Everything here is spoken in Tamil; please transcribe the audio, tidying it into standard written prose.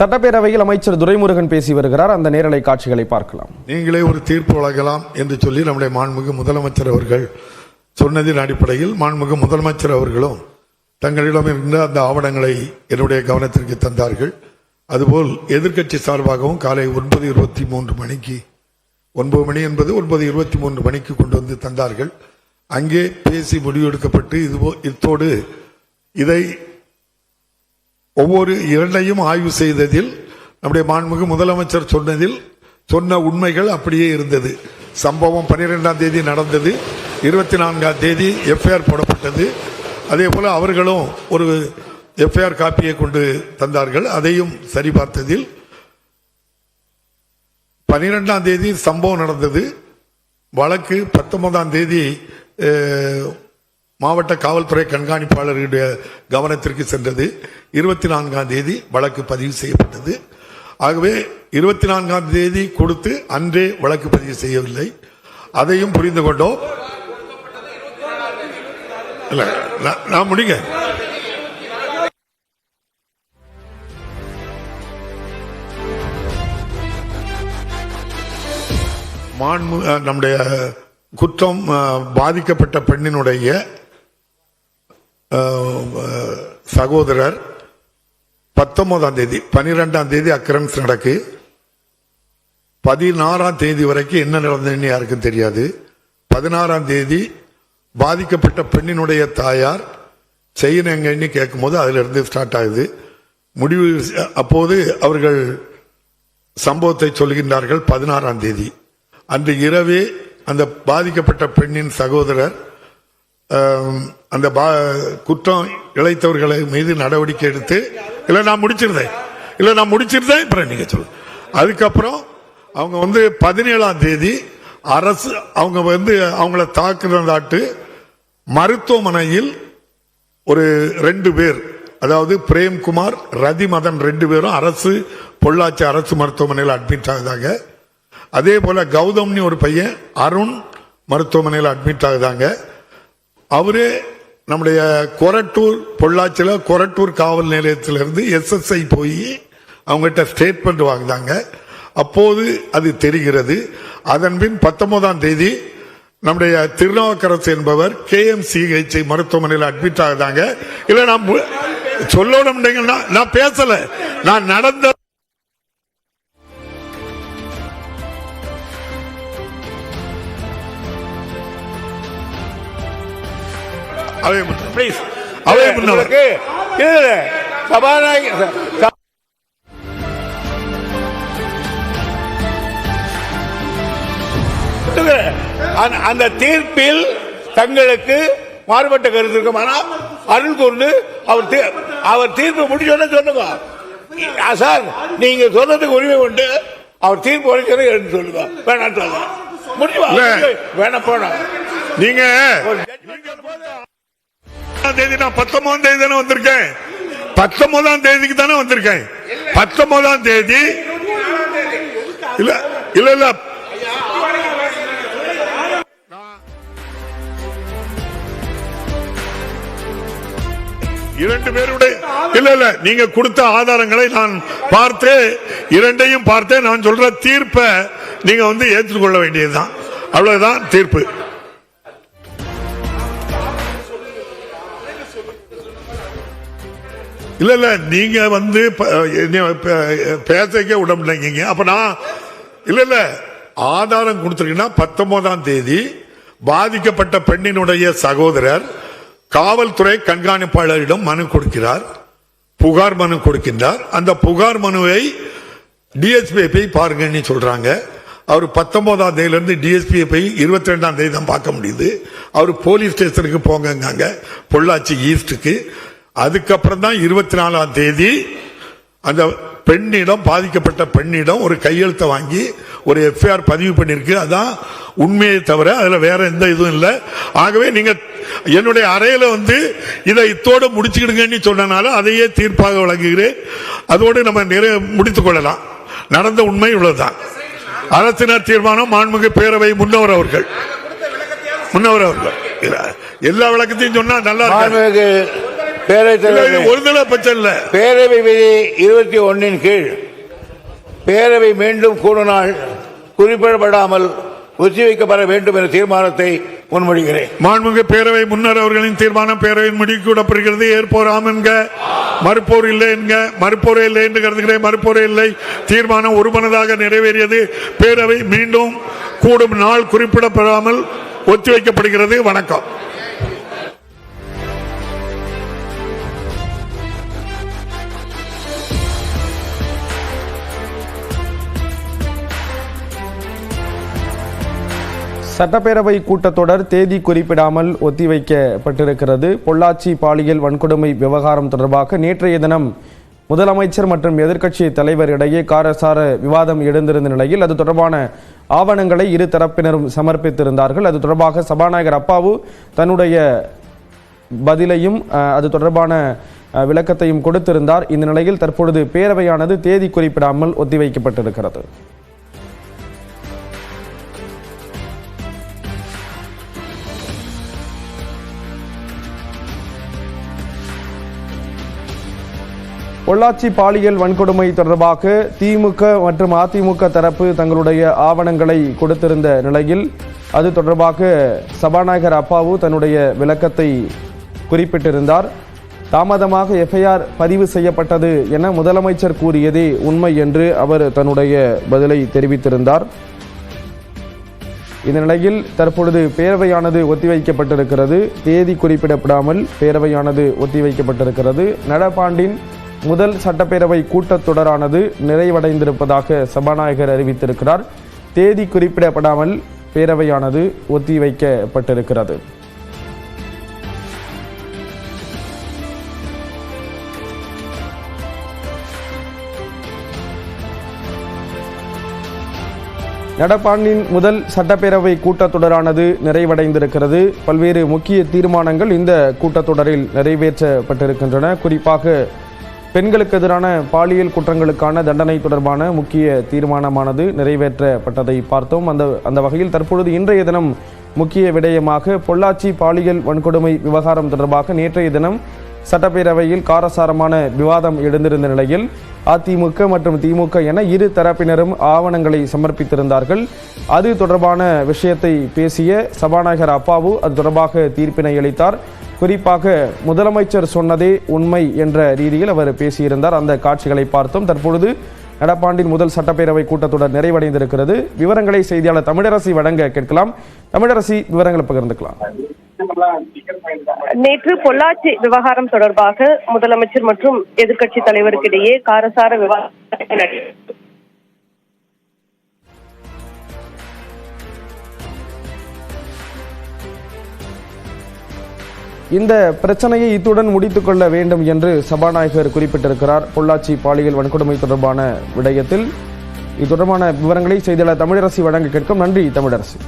சட்டப்பேரவையில் அமைச்சர் துரைமுருகன் பேசி வருகிறார். அந்த நேரலை காட்சிகளை பார்க்கலாம். நீங்களே ஒரு தீர்ப்பு வழங்கலாம் என்று சொல்லி நம்முடைய மாண்புமிகு முதலமைச்சர் அவர்கள் சொன்னதின் அடிப்படையில் மாண்புமிகு முதலமைச்சர் அவர்களும் தங்களிடம் இருந்த அந்த ஆவணங்களை என்னுடைய கவனத்திற்கு தந்தார்கள். அதுபோல் எதிர்க்கட்சி சார்பாகவும் காலை 9:23 மணிக்கு 9 மணி என்பது 9:23 மணிக்கு கொண்டு வந்து தந்தார்கள். அங்கே பேசி முடிவெடுக்கப்பட்டு இத்தோடு இதை ஒவ்வொரு இரண்டையும் ஆய்வு செய்ததில் நம்முடைய மாண்புமிகு முதலமைச்சர் சொன்ன உண்மைகள் அப்படியே இருந்தது. சம்பவம் 12ஆம் தேதி நடந்தது, 24ஆம் தேதி எஃப்ஐஆர் போடப்பட்டது. அதே போல அவர்களும் ஒரு எஃப்ஐஆர் காப்பியை கொண்டு தந்தார்கள். அதையும் சரிபார்த்ததில் 12ஆம் தேதி சம்பவம் நடந்தது. வழக்கு 19ஆம் தேதி மாவட்ட காவல்துறை கண்காணிப்பாளருடைய கவனத்திற்கு சென்றது. 24ஆம் தேதி வழக்கு பதிவு செய்யப்பட்டது. ஆகவே 24ஆம் தேதி கொடுத்து அன்றே வழக்கு பதிவு செய்யவில்லை. அதையும் புரிந்து கொண்டோம். இல்ல, நான் முடிங்க. நம்முடைய குற்றம் பாதிக்கப்பட்ட பெண்ணினுடைய சகோதரர் 19ஆம் தேதி 12ஆம் தேதி அக்கரன்ஸ் நடக்கு, 16ஆம் தேதி வரைக்கும் என்ன நடந்ததுன்னு யாருக்கும் தெரியாது. 16ஆம் தேதி பாதிக்கப்பட்ட பெண்ணினுடைய தாயார் செய்யணும் எங்கன்னு கேட்கும் போது அதுல இருந்து ஸ்டார்ட் ஆகுது. முடிவு அப்போது அவர்கள் சம்பவத்தை சொல்கின்றார்கள். 16ஆம் தேதி அன்று இரவே அந்த பாதிக்கப்பட்ட பெண்ணின் சகோதரர் அந்த குற்றம் இழைத்தவர்களை மீது நடவடிக்கை எடுத்து நான் முடிச்சிருந்தேன் அப்புறம் நீங்க சொல்லு. அதுக்கப்புறம் அவங்க 17ஆம் தேதி அரசு அவங்கள தாக்குறதாட்டு மருத்துவமனையில் ஒரு 2 பேர், அதாவது பிரேம்குமார், ரதிமதன் 2 பேரும் அரசு பொள்ளாச்சி அரசு மருத்துவமனையில் அட்மிட் ஆகுதாங்க. அதே போல கௌதம்னு ஒரு பையன் அருண் மருத்துவமனையில் அட்மிட் ஆகுதாங்க. அவரு நம்முடைய கொரட்டூர், பொள்ளாச்சியில கொரட்டூர் காவல் நிலையத்திலிருந்து SSI போய் அவங்ககிட்ட ஸ்டேட்மெண்ட் வாங்குதாங்க. அப்போது அது தெரிகிறது. அதன்பின் 19ஆம் தேதி நம்முடைய திருநாவுக்கரசு என்பவர் KMCH மருத்துவமனையில் அட்மிட் ஆகுதாங்க. இல்ல நான் சொல்லணும், நான் பேசல, நான் நடந்த அந்த தீர்ப்பில் தங்களுக்கு மாறுபட்ட கருத்து இருக்கும். ஆனால் அருள் கூர்ந்து அவர் தீர்ப்பு முடிச்சோன்னு சொல்லுங்க சார். நீங்க சொல்றதுக்கு உரிமை உண்டு. அவர் தீர்ப்பு வரைக்கும் எடுத்து சொல்லுங்க. வேணாம் சொல்லுங்க, முடிவா வேணாம் போனா நீங்க தேதி நான் 19ஆம் தேதி தானே வந்திருக்கேன். 19ஆம் தேதிக்கு தானே வந்திருக்கேன். 19ஆம் தேதி இல்ல இல்ல இல்ல 2 பேருடைய இல்ல நீங்க கொடுத்த ஆதாரங்களை நான் பார்த்து 2ஐயும் பார்த்தேன். நான் சொல்ற தீர்ப்பை நீங்க ஏற்றுக்கொள்ள வேண்டியதுதான். அவ்வளவுதான் தீர்ப்பு. இல்ல நீங்க பேசக்க விட முடியீங்க. அப்ப நான் இல்ல ஆதாரம் கொடுத்திருக்கீங்கன்னா 19ஆம் தேதி பாதிக்கப்பட்ட பெண்ணினுடைய சகோதரர் காவல்துறை கண்காணிப்பாளரிடம் மனு கொடுக்கிறார், புகார் மனு கொடுக்கின்றார். அந்த புகார் மனுவை டிஎஸ்பி பாருங்கன்னு சொல்றாங்க. அவர் 19ஆம் தேதியிலிருந்து டிஎஸ்பி 22ஆம் தேதி தான் பார்க்க முடியுது. அவர் போலீஸ் ஸ்டேஷனுக்கு போங்க பொள்ளாச்சி ஈஸ்டுக்கு. அதுக்கப்புறம் தான் 24ஆம் தேதி அந்த பெண்ணிடம், பாதிக்கப்பட்ட பெண்ணிடம் ஒரு கையெழுத்தை வாங்கி ஒரு எஃப்ஐஆர் பதிவு பண்ணிருக்கு. அதான் உண்மையை தவிர அதுல வேற எந்த இதுவும் இல்லை. ஆகவே நீங்க என்னுடைய அறையில இதை இத்தோடு முடிச்சுக்கிடுங்கன்னு சொன்னனால அதையே தீர்ப்பாக வழங்குகிறேன். அதோடு நம்ம முடித்துக் கொள்ளலாம். நடந்த உண்மை இவ்வளவுதான். அரசினர் தீர்மானம் மாண்புமிகு பேரவை முன்னவர் அவர்கள் எல்லா விளக்கத்தையும் சொன்னா நல்லா இருக்கு. பேரவைத் இல்ல, இது தலைவர் ஒருதலை பட்சம் இல்ல. பேரவை விதி 21 கீழ் பேரவை மீண்டும் கூடும் நாள் குறிப்பிடப்படாமல் ஒத்திவைக்கப்பட வேண்டும் என்ற தீர்மானத்தை முன்மொழிகிறேன். மாண்புமிகு பேரவை முன்னர் அவர்களின் தீர்மானம் பேரவையின் முடிவுக்கு விடப்படுகிறது. ஏற்போர் ஆம் என்க, மறுப்போர் இல்லை என்க. மறுப்போரே இல்லை என்று கருதுகிறேன். மறுப்போரே இல்லை. தீர்மானம் ஒருமனதாக நிறைவேறியது. பேரவை மீண்டும் கூடும் நாள் குறிப்பிடப்படாமல் ஒத்திவைக்கப்படுகிறது. வணக்கம். சட்டப்பேரவை கூட்டத்தொடர் தேதி குறிப்பிடாமல் ஒத்திவைக்கப்பட்டிருக்கிறது. பொள்ளாச்சி பாலியல் வன்கொடுமை விவகாரம் தொடர்பாக நேற்றைய தினம் முதலமைச்சர் மற்றும் எதிர்க்கட்சி தலைவர் இடையே காரசார விவாதம் எழுந்திருந்த நிலையில் அது தொடர்பான ஆவணங்களை இரு தரப்பினரும் சமர்ப்பித்திருந்தார்கள். அது தொடர்பாக சபாநாயகர் அப்பாவு தன்னுடைய பதிலையும் அது தொடர்பான விளக்கத்தையும் கொடுத்திருந்தார். இந்த நிலையில் தற்பொழுது பேரவையானது தேதி குறிப்பிடாமல் ஒத்திவைக்கப்பட்டிருக்கிறது. பொள்ளாச்சி பாலியல் வன்கொடுமை தொடர்பாக திமுக மற்றும் அதிமுக தரப்பு தங்களுடைய ஆவணங்களை கொடுத்திருந்த நிலையில் அது தொடர்பாக சபாநாயகர் அப்பாவு தன்னுடைய விளக்கத்தை குறிப்பிட்டிருந்தார். தாமதமாக எஃப்ஐஆர் பதிவு செய்யப்பட்டது என முதலமைச்சர் கூறியதே உண்மை என்று அவர் தன்னுடைய பதிலை தெரிவித்திருந்தார். இந்த நிலையில் தற்பொழுது பேரவையானது ஒத்திவைக்கப்பட்டிருக்கிறது. தேதி குறிப்பிடப்படாமல் பேரவையானது ஒத்திவைக்கப்பட்டிருக்கிறது. நடப்பாண்டின் முதல் சட்டப்பேரவை கூட்டத்தொடரானது நிறைவடைந்திருப்பதாக சபாநாயகர் அறிவித்திருக்கிறார். தேதி குறிப்பிடப்படாமல் பேரவையானது ஒத்திவைக்கப்பட்டிருக்கிறது. நடப்பாண்டின் முதல் சட்டப்பேரவை கூட்டத்தொடரானது நிறைவடைந்திருக்கிறது. பல்வேறு முக்கிய தீர்மானங்கள் இந்த கூட்டத்தொடரில் நிறைவேற்றப்பட்டிருக்கின்றன. குறிப்பாக பெண்களுக்கு எதிரான பாலியல் குற்றங்களுக்கான தண்டனை தொடர்பான முக்கிய தீர்மானமானது நிறைவேற்றப்பட்டதை பார்த்தோம். அந்த வகையில் தற்பொழுது இன்றைய தினம் முக்கிய விடயமாக பொள்ளாச்சி பாலியல் வன்கொடுமை விவகாரம் தொடர்பாக நேற்றைய தினம் சட்டப்பேரவையில் காரசாரமான விவாதம் எழுந்திருந்த நிலையில் அதிமுக மற்றும் திமுக என இரு தரப்பினரும் ஆவணங்களை சமர்ப்பித்திருந்தார்கள். அது தொடர்பான விஷயத்தை பேசிய சபாநாயகர் அப்பாவு அது தொடர்பாக தீர்ப்பினை அளித்தார். குறிப்பாக முதலமைச்சர் சொன்னதே உண்மை என்ற ரீதியில் அவர் பேசியிருந்தார். அந்த காட்சிகளை பார்த்தோம். தற்பொழுது நடப்பாண்டின் முதல் சட்டப்பேரவை கூட்டத்தொடர் நிறைவடைந்திருக்கிறது. விவரங்களை செய்தியாளர் தமிழரசி வழங்க கேட்கலாம். தமிழரசி, விவரங்களை பகிர்ந்துக்கலாம். நேற்று பொள்ளாச்சி விவகாரம் தொடர்பாக முதலமைச்சர் மற்றும் எதிர்க்கட்சி தலைவருக்கிடையே காரசார விவாதம் இந்த பிரச்சனையை இத்துடன் முடித்துக் கொள்ள வேண்டும் என்று சபாநாயகர் குறிப்பிட்டிருக்கிறார். பொள்ளாச்சி பாலியல் வன்கொடுமை தொடர்பான விடயத்தில் இது தொடர்பான விவரங்களை செய்தியாளர் தமிழரசி வழங்க கேட்கும். நன்றி தமிழரசி.